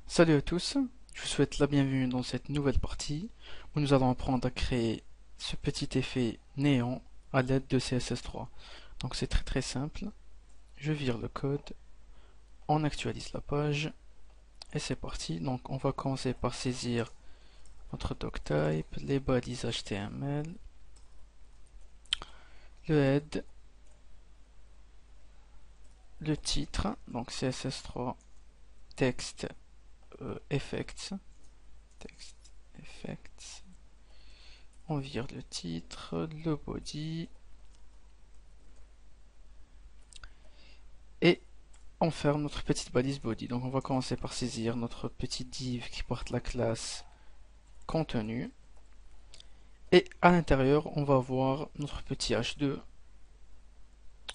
Salut à tous, je vous souhaite la bienvenue dans cette nouvelle partie où nous allons apprendre à créer ce petit effet néant à l'aide de CSS3. Donc c'est très simple, je vire le code, on actualise la page et c'est parti. Donc on va commencer par saisir notre doctype, les balises HTML, le head, le titre, donc CSS3 text effects, text effects. On vire le titre, le body et on ferme notre petite balise body. Donc on va commencer par saisir notre petit div qui porte la classe contenu et à l'intérieur on va voir notre petit h2.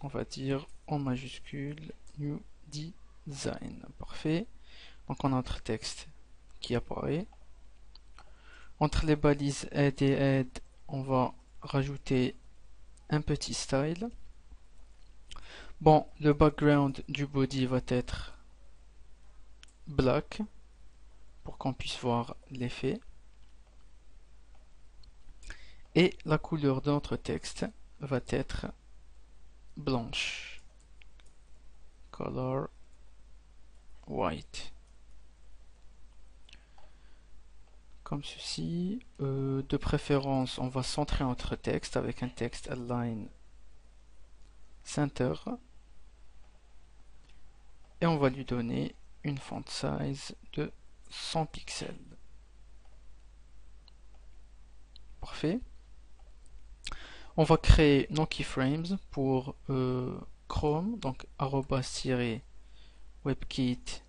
On va dire en majuscule new design. Parfait. Donc on a notre texte qui apparaît. Entre les balises head et head, on va rajouter un petit style. Bon, le background du body va être black pour qu'on puisse voir l'effet. Et la couleur de notre texte va être blanche. Color white. Comme ceci. De préférence, on va centrer notre texte avec un texte align center. Et on va lui donner une font size de 100 pixels. Parfait. On va créer nos keyframes pour Chrome, donc @webkit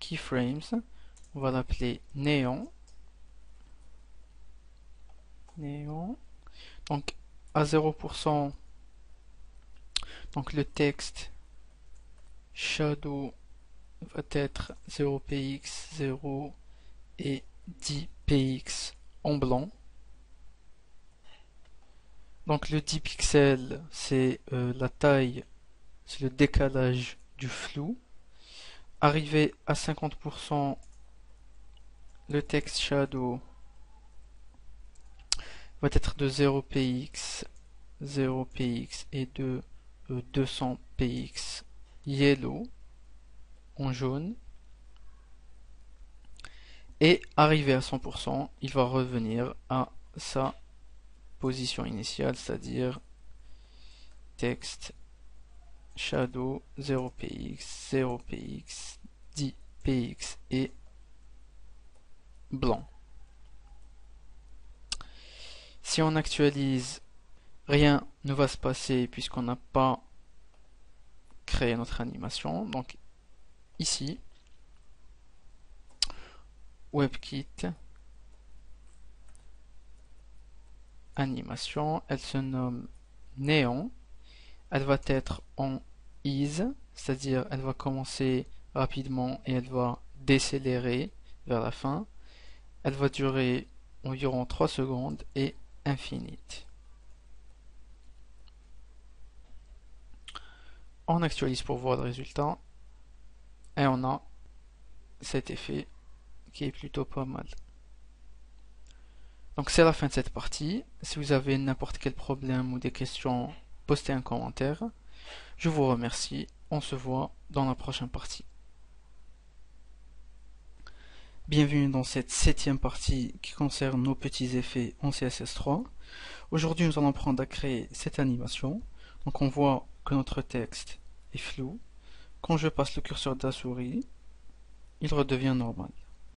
keyframes. On va l'appeler néon. Donc à 0%, donc le texte shadow va être 0px, 0 et 10px en blanc. Donc le 10 pixels, c'est la taille, c'est le décalage du flou. Arrivé à 50%, le texte shadow va être de 0px, 0px et de 200px yellow en jaune. Et arrivé à 100%, il va revenir à sa position initiale, c'est-à-dire texte shadow 0px, 0px, 10px et blanc. Si on actualise, rien ne va se passer puisqu'on n'a pas créé notre animation. Donc ici, WebKit animation, elle se nomme néon. Elle va être en ease, c'est-à-dire elle va commencer rapidement et elle va décélérer vers la fin. Elle va durer environ 3 secondes et infinite. On actualise pour voir le résultat et on a cet effet qui est plutôt pas mal. Donc c'est la fin de cette partie. Si vous avez n'importe quel problème ou des questions, postez un commentaire. Je vous remercie. On se voit dans la prochaine partie. Bienvenue dans cette 7e partie qui concerne nos petits effets en CSS3. Aujourd'hui, nous allons apprendre à créer cette animation. Donc on voit que notre texte est flou. Quand je passe le curseur de la souris, il redevient normal.